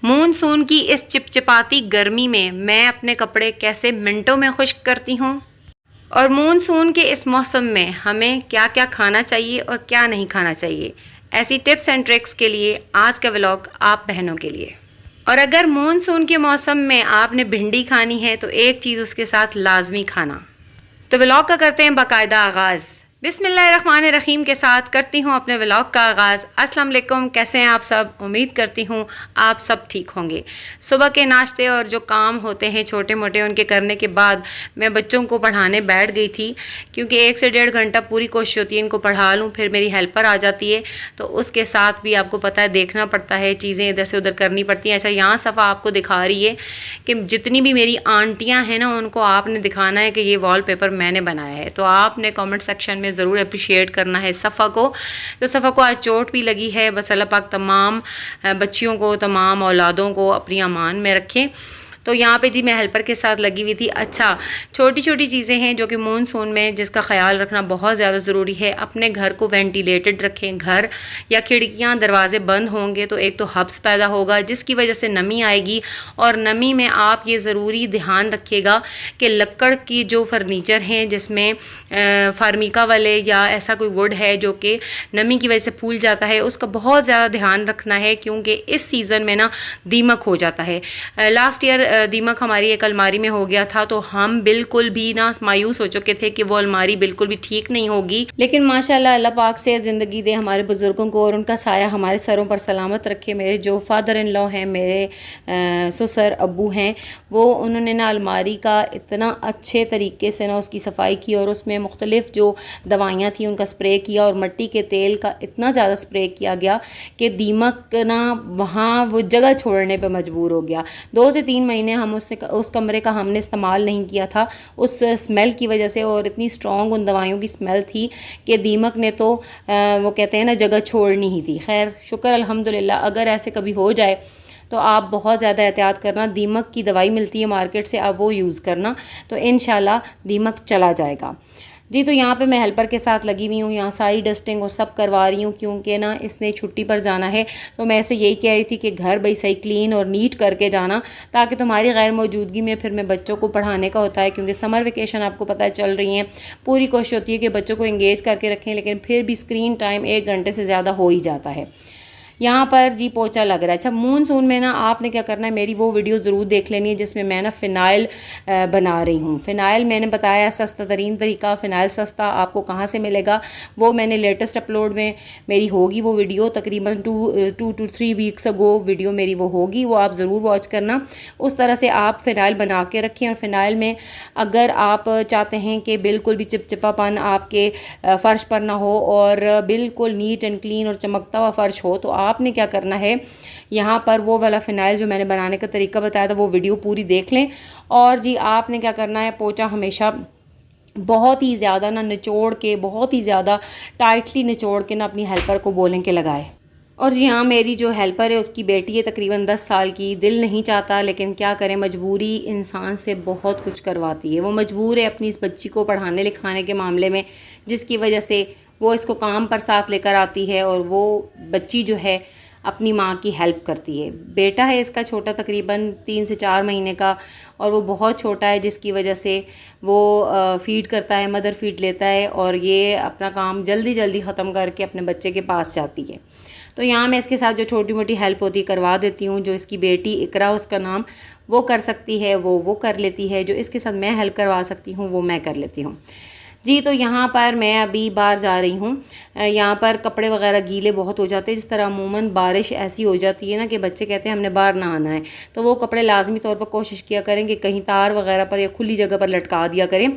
Monsoon की इस चिपचिपाती गर्मी में मैं अपने कपड़े कैसे मिनटों में खुश्क करती हूँ और मानसून के इस मौसम में हमें क्या क्या खाना चाहिए और क्या नहीं खाना चाहिए, ऐसी टिप्स एंड ट्रिक्स के लिए आज का व्लॉग आप बहनों के लिए। और अगर मानसून के मौसम में आपने भिंडी खानी है तो एक चीज़ उसके साथ लाजमी खाना। तो व्लॉग का करते हैं बाकायदा आगाज़। बिस्मिल्लाहिर्रहमानिर्रहीम के साथ करती हूँ अपने व्लॉग का आगाज़। अस्सलाम वालेकुम, कैसे हैं आप सब? उम्मीद करती हूँ आप सब ठीक होंगे। सुबह के नाश्ते और जो काम होते हैं छोटे मोटे उनके करने के बाद मैं बच्चों को पढ़ाने बैठ गई थी, क्योंकि 1 से 1.5 घंटा पूरी कोशिश होती है इनको पढ़ा लूँ, फिर मेरी हेल्पर आ जाती है तो उसके साथ भी आपको पता है देखना पड़ता है, चीज़ें इधर से उधर करनी पड़ती हैं। अच्छा, यहाँ सफ़ा आपको दिखा रही है कि जितनी भी मेरी आंटियाँ हैं ना उनको आपने दिखाना है कि ये वॉलपेपर मैंने बनाया है, तो आपने कमेंट सेक्शन में ज़रूर अप्रिशिएट करना है सफ़ा को। तो सफ़ा को आज चोट भी लगी है, बस अल्लाह पाक तमाम बच्चियों को, तमाम औलादों को अपनी अमान में रखें। तो यहाँ पे जी मैं हेल्पर के साथ लगी हुई थी। अच्छा, छोटी छोटी चीज़ें हैं जो कि मानसून में जिसका ख्याल रखना बहुत ज़्यादा ज़रूरी है। अपने घर को वेंटिलेटेड रखें, घर या खिड़कियाँ दरवाजे बंद होंगे तो एक तो हब्स पैदा होगा जिसकी वजह से नमी आएगी, और नमी में आप ये ज़रूरी ध्यान रखिएगा कि लक्कड़ की जो फर्नीचर हैं जिसमें फार्मिका वाले या ऐसा कोई वुड है जो कि नमी की वजह से फूल जाता है, उसका बहुत ज़्यादा ध्यान रखना है, क्योंकि इस सीज़न में ना दीमक हो जाता है। लास्ट ईयर दीमक हमारी एक अलमारी में हो गया था तो हम बिल्कुल भी ना मायूस हो चुके थे कि वो अलमारी बिल्कुल भी ठीक नहीं होगी, लेकिन माशाल्लाह अल्लाह पाक से ज़िंदगी दे हमारे बुज़ुर्गों को और उनका साया हमारे सरों पर सलामत रखे। मेरे जो फादर इन लॉ हैं, मेरे ससुर अब्बू हैं, वो उन्होंने ना अलमारी का इतना अच्छे तरीके से ना उसकी सफाई की और उसमें मुख्तलिफ जो दवाइयाँ थी उनका स्प्रे किया और मिट्टी के तेल का इतना ज़्यादा स्प्रे किया गया कि दीमक ना वहाँ वो जगह छोड़ने पर मजबूर हो गया। 2 से 3 महीने हम उस कमरे का हमने इस्तेमाल नहीं किया था उस स्मेल की वजह से, और इतनी स्ट्रॉन्ग उन दवाइयों की स्मेल थी कि दीमक ने तो वो कहते हैं ना जगह छोड़नी ही थी। खैर शुक्र अल्हम्दुलिल्लाह, अगर ऐसे कभी हो जाए तो आप बहुत ज़्यादा एहतियात करना। दीमक की दवाई मिलती है मार्केट से, आप वो यूज़ करना तो इंशाल्लाह दीमक चला जाएगा जी। तो यहाँ पे मैं हेल्पर के साथ लगी हुई हूँ, यहाँ सारी डस्टिंग और सब करवा रही हूँ, क्योंकि ना इसने छुट्टी पर जाना है। तो मैं ऐसे यही कह रही थी कि घर भाई सही क्लीन और नीट करके जाना, ताकि तुम्हारी गैर मौजूदगी में फिर मैं बच्चों को पढ़ाने का होता है, क्योंकि समर वेकेशन आपको पता है चल रही हैं। पूरी कोशिश होती है कि बच्चों को एंगेज करके रखें, लेकिन फिर भी स्क्रीन टाइम 1 घंटे से ज़्यादा हो ही जाता है। यहाँ पर जी पोछा लग रहा है। अच्छा, मानसून में ना आपने क्या करना है, मेरी वो वीडियो ज़रूर देख लेनी है जिसमें मैं ना फ़िनाइल बना रही हूँ। फ़िनाइल मैंने बताया सस्ता तरीन तरीका, फ़िनाइल सस्ता आपको कहाँ से मिलेगा वो मैंने लेटेस्ट अपलोड में मेरी होगी वो वीडियो, तकरीबन 2 to 3 वीक्स अगो वीडियो मेरी वो होगी, वो आप ज़रूर वॉच करना। उस तरह से आप फ़िनाइल बना के रखें, और फ़िनाइल में अगर आप चाहते हैं कि बिल्कुल भी चिपचिपापन आपके फ़र्श पर ना हो और बिल्कुल नीट एंड क्लीन और चमकता हुआ फ़र्श हो, तो आपने क्या करना है, यहाँ पर वो वाला फ़िनाइल जो मैंने बनाने का तरीका बताया था वो वीडियो पूरी देख लें। और जी आपने क्या करना है, पोछा हमेशा बहुत ही ज़्यादा ना निचोड़ के, बहुत ही ज़्यादा टाइटली निचोड़ के ना अपनी हेल्पर को बोलें कि लगाए। और जी हाँ, मेरी जो हेल्पर है उसकी बेटी है तकरीबन 10 साल की। दिल नहीं चाहता लेकिन क्या करें, मजबूरी इंसान से बहुत कुछ करवाती है। वो मजबूर है अपनी इस बच्ची को पढ़ाने लिखाने के मामले में, जिसकी वजह से वो इसको काम पर साथ लेकर आती है और वो बच्ची जो है अपनी माँ की हेल्प करती है। बेटा है इसका छोटा, तकरीबन 3 से 4 महीने का, और वो बहुत छोटा है जिसकी वजह से वो फ़ीड करता है, मदर फ़ीड लेता है, और ये अपना काम जल्दी जल्दी ख़त्म करके अपने बच्चे के पास जाती है। तो यहाँ मैं इसके साथ जो छोटी मोटी हेल्प होती है करवा देती हूँ। जो इसकी बेटी इकरा उसका नाम, वो कर सकती है, वो कर लेती है। जो इसके साथ मैं हेल्प करवा सकती हूँ वो मैं कर लेती हूँ जी। तो यहाँ पर मैं अभी बाहर जा रही हूँ, यहाँ पर कपड़े वगैरह गीले बहुत हो जाते हैं। जिस तरह अमूमन बारिश ऐसी हो जाती है ना कि बच्चे कहते हैं हमने बाहर ना आना है, तो वो कपड़े लाजमी तौर पर कोशिश किया करें कि कहीं तार वगैरह पर या खुली जगह पर लटका दिया करें।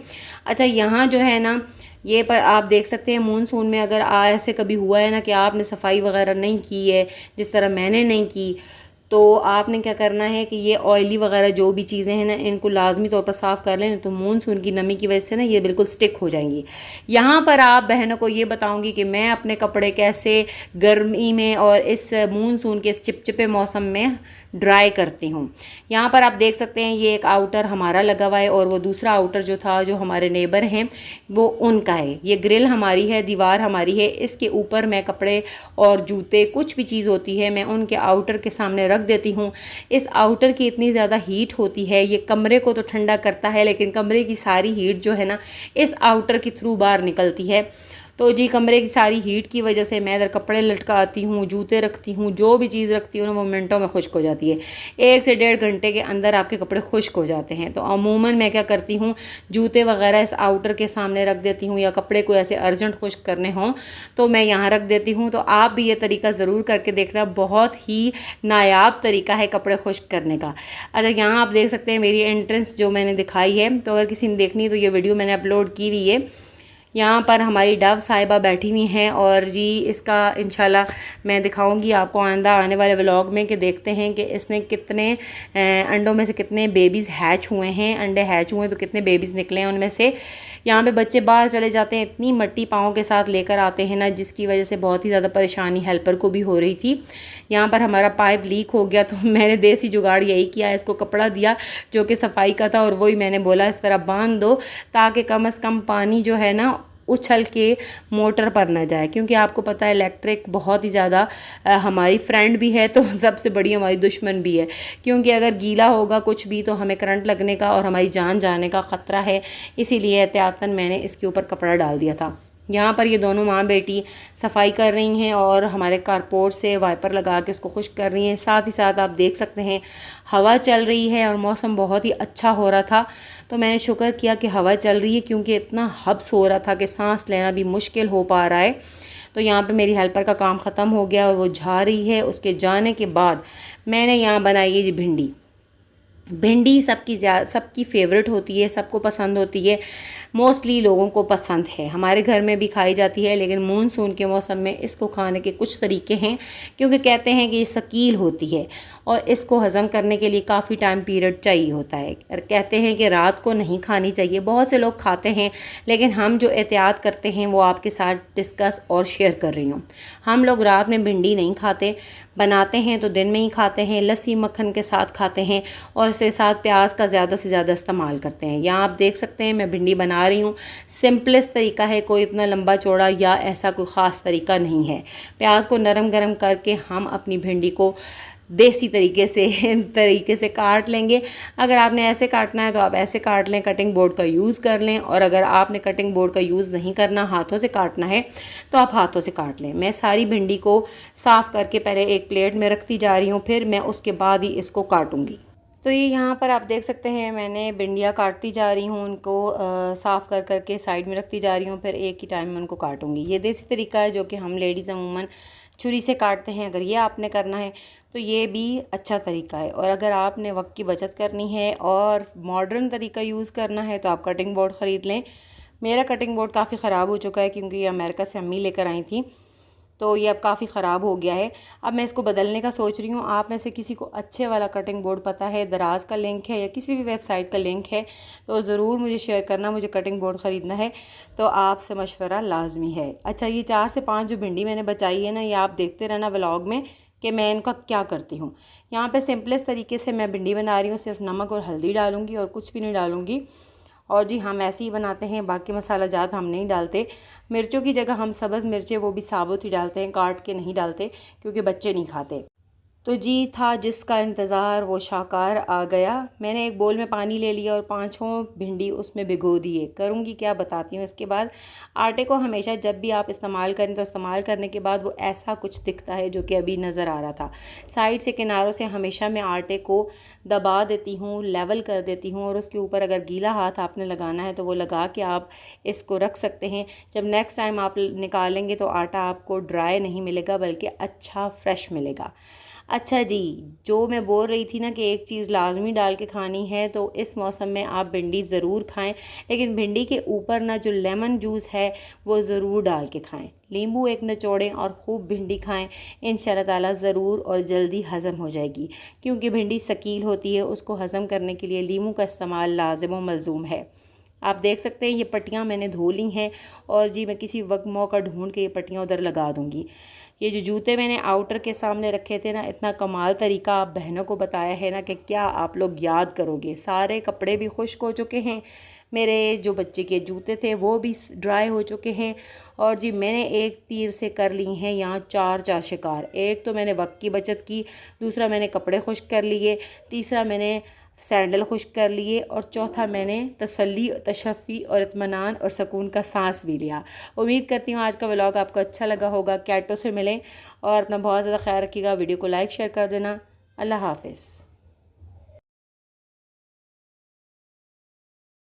अच्छा, यहाँ जो है ना ये पर आप देख सकते हैं मानसून में अगर ऐसे कभी हुआ है ना कि आपने सफाई वगैरह नहीं की है, जिस तरह मैंने नहीं की, तो आपने क्या करना है कि ये ऑयली वगैरह जो भी चीज़ें हैं ना इनको लाजमी तौर पर साफ़ कर लें, तो मानसून की नमी की वजह से ना ये बिल्कुल स्टिक हो जाएंगी। यहाँ पर आप बहनों को ये बताऊंगी कि मैं अपने कपड़े कैसे गर्मी में और इस मानसून के चिपचिपे मौसम में ड्राई करती हूँ। यहाँ पर आप देख सकते हैं ये एक आउटर हमारा लगा हुआ है और वो दूसरा आउटर जो था जो हमारे नेबर हैं वो उनका है। ये ग्रिल हमारी है, दीवार हमारी है, इसके ऊपर मैं कपड़े और जूते कुछ भी चीज़ होती है मैं उनके आउटर के सामने रख देती हूँ। इस आउटर की इतनी ज़्यादा हीट होती है, ये कमरे को तो ठंडा करता है लेकिन कमरे की सारी हीट जो है ना इस आउटर के थ्रू बाहर निकलती है। तो जी कमरे की सारी हीट की वजह से मैं इधर कपड़े लटकाती हूँ, जूते रखती हूँ, जो भी चीज़ रखती हूँ ना वो मिनटों में खुश्क हो जाती है। 1 से 1.5 घंटे के अंदर आपके कपड़े खुश्क हो जाते हैं। तो अमूमन मैं क्या करती हूँ, जूते वगैरह इस आउटर के सामने रख देती हूँ, या कपड़े को ऐसे अर्जेंट खुश्क करने हों तो मैं यहाँ रख देती हूँ। तो आप भी ये तरीका ज़रूर करके देखना, बहुत ही नायाब तरीका है कपड़े खुश्क करने का। अच्छा, यहाँ आप देख सकते हैं मेरी एंट्रेंस जो मैंने दिखाई है, तो अगर किसी ने देखनी है तो ये वीडियो मैंने अपलोड की हुई है। यहाँ पर हमारी डव साहिबा बैठी हुई हैं और जी इसका इंशाल्लाह मैं दिखाऊंगी आपको आने वाले व्लॉग में कि देखते हैं कि इसने कितने अंडों में से कितने बेबीज़ हैच हुए हैं, अंडे हैच हुए तो कितने बेबीज़ निकले हैं उनमें से। यहाँ पे बच्चे बाहर चले जाते हैं, इतनी मट्टी पाँव के साथ लेकर आते हैं ना, जिसकी वजह से बहुत ही ज़्यादा परेशानी हेल्पर को भी हो रही थी। यहाँ पर हमारा पाइप लीक हो गया तो मैंने देसी जुगाड़ यही किया, इसको कपड़ा दिया जो कि सफाई का था और वही मैंने बोला इस तरह बांध दो ताकि कम से कम पानी जो है ना उछल के मोटर पर ना जाए, क्योंकि आपको पता है इलेक्ट्रिक बहुत ही ज़्यादा हमारी फ्रेंड भी है तो सबसे बड़ी हमारी दुश्मन भी है, क्योंकि अगर गीला होगा कुछ भी तो हमें करंट लगने का और हमारी जान जाने का ख़तरा है। इसीलिए एहतियातन मैंने इसके ऊपर कपड़ा डाल दिया था। यहाँ पर ये दोनों माँ बेटी सफाई कर रही हैं और हमारे कारपोर्ट से वाइपर लगा के उसको खुश्क कर रही हैं। साथ ही साथ आप देख सकते हैं हवा चल रही है और मौसम बहुत ही अच्छा हो रहा था, तो मैंने शुक्र किया कि हवा चल रही है, क्योंकि इतना हब्स हो रहा था कि सांस लेना भी मुश्किल हो पा रहा है। तो यहाँ पे मेरी हेल्पर का काम ख़त्म हो गया और वो जा रही है। उसके जाने के बाद मैंने यहाँ बनाई है जी भिंडी। भिंडी सबकी फेवरेट होती है, सबको पसंद होती है, मोस्टली लोगों को पसंद है, हमारे घर में भी खाई जाती है। लेकिन मानसून के मौसम में इसको खाने के कुछ तरीके हैं, क्योंकि कहते हैं कि ये शकील होती है और इसको हज़म करने के लिए काफ़ी टाइम पीरियड चाहिए होता है। और कहते हैं कि रात को नहीं खानी चाहिए, बहुत से लोग खाते हैं, लेकिन हम जो एहतियात करते हैं वो आपके साथ डिस्कस और शेयर कर रही हूँ। हम लोग रात में भिंडी नहीं खाते, बनाते हैं तो दिन में ही खाते हैं, लस्सी मक्खन के साथ खाते हैं और इसके साथ प्याज का ज़्यादा से ज़्यादा इस्तेमाल करते हैं। यहाँ आप देख सकते हैं मैं भिंडी बना रही हूँ। सिंपलेस्ट तरीका है, कोई इतना लंबा चौड़ा या ऐसा कोई ख़ास तरीका नहीं है। प्याज को नरम गरम करके हम अपनी भिंडी को देसी तरीके से काट लेंगे। अगर आपने ऐसे काटना है तो आप ऐसे काट लें, कटिंग बोर्ड का यूज़ कर लें, और अगर आपने कटिंग बोर्ड का यूज़ नहीं करना, हाथों से काटना है तो आप हाथों से काट लें। मैं सारी भिंडी को साफ़ करके पहले एक प्लेट में रखती जा रही हूँ, फिर मैं उसके बाद ही इसको काटूँगी। तो ये यहाँ पर आप देख सकते हैं मैंने भिंडियाँ काटती जा रही हूँ, उनको साफ़ कर करके साइड में रखती जा रही हूँ, फिर एक ही टाइम में उनको काटूँगी। ये देसी तरीका है जो कि हम लेडीज़ अमूमन छुरी से काटते हैं। अगर ये आपने करना है तो ये भी अच्छा तरीका है, और अगर आपने वक्त की बचत करनी है और मॉडर्न तरीका यूज़ करना है तो आप कटिंग बोर्ड ख़रीद लें। मेरा कटिंग बोर्ड काफ़ी ख़राब हो चुका है, क्योंकि ये अमेरिका से अम्मी लेकर आई थी, तो ये अब काफ़ी ख़राब हो गया है। अब मैं इसको बदलने का सोच रही हूँ। आप में से किसी को अच्छे वाला कटिंग बोर्ड पता है, दराज का लिंक है या किसी भी वेबसाइट का लिंक है तो ज़रूर मुझे शेयर करना। मुझे कटिंग बोर्ड ख़रीदना है तो आपसे मशवरा लाजमी है। अच्छा, ये 4 से 5 जो भिंडी मैंने बचाई है ना, ये आप देखते रहना व्लॉग में कि मैं इनका क्या करती हूँ। यहाँ पे सिंपलेस्ट तरीके से मैं भिंडी बना रही हूँ, सिर्फ नमक और हल्दी डालूँगी और कुछ भी नहीं डालूँगी। और जी हम ऐसे ही बनाते हैं, बाकी मसाला जात हम नहीं डालते। मिर्चों की जगह हम सब्ज़ मिर्चें वो भी साबुत ही डालते हैं, काट के नहीं डालते, क्योंकि बच्चे नहीं खाते। तो जी था जिसका इंतज़ार वो शाकार आ गया। मैंने एक बोल में पानी ले लिया और 5 भिंडी उसमें भिगो दिए। करूँगी क्या बताती हूँ। इसके बाद आटे को हमेशा जब भी आप इस्तेमाल करें तो इस्तेमाल करने के बाद वो ऐसा कुछ दिखता है जो कि अभी नज़र आ रहा था। साइड से किनारों से हमेशा मैं आटे को दबा देती हूँ, लेवल कर देती हूँ, और उसके ऊपर अगर गीला हाथ आपने लगाना है तो वो लगा के आप इसको रख सकते हैं। जब नेक्स्ट टाइम आप निकालेंगे तो आटा आपको ड्राई नहीं मिलेगा, बल्कि अच्छा फ्रेश मिलेगा। अच्छा जी, जो मैं बोल रही थी ना कि एक चीज़ लाजमी डाल के खानी है, तो इस मौसम में आप भिंडी ज़रूर खाएं, लेकिन भिंडी के ऊपर ना जो लेमन जूस है वो ज़रूर डाल के खाएं। नींबू एक निचोड़ें और खूब भिंडी खाएं, इंशाल्लाह ताला ज़रूर और जल्दी हज़म हो जाएगी, क्योंकि भिंडी शकील होती है, उसको हज़म करने के लिए नींबू का इस्तेमाल लाजिम व मलजूम है। आप देख सकते हैं ये पट्टियाँ मैंने धो ली हैं, और जी मैं किसी वक्त मौका ढूंढ के ये पट्टियाँ उधर लगा दूँगी। ये जो जूते मैंने आउटर के सामने रखे थे ना, इतना कमाल तरीका आप बहनों को बताया है ना कि क्या आप लोग याद करोगे। सारे कपड़े भी खुश्क हो चुके हैं, मेरे जो बच्चे के जूते थे वो भी ड्राई हो चुके हैं। और जी मैंने एक तीर से कर ली हैं यहाँ चार शिकार। एक तो मैंने वक्त की बचत की, दूसरा मैंने कपड़े खुश्क कर लिए, तीसरा मैंने सैंडल खुश्क कर लिए, और चौथा मैंने तसल्ली, तशफ़ी और इत्मीनान और सुकून का सांस भी लिया। उम्मीद करती हूँ आज का व्लॉग आपको अच्छा लगा होगा। कैटो से मिलें और अपना बहुत ज़्यादा ख्याल रखिएगा। वीडियो को लाइक शेयर कर देना। अल्लाह हाफ़िज़।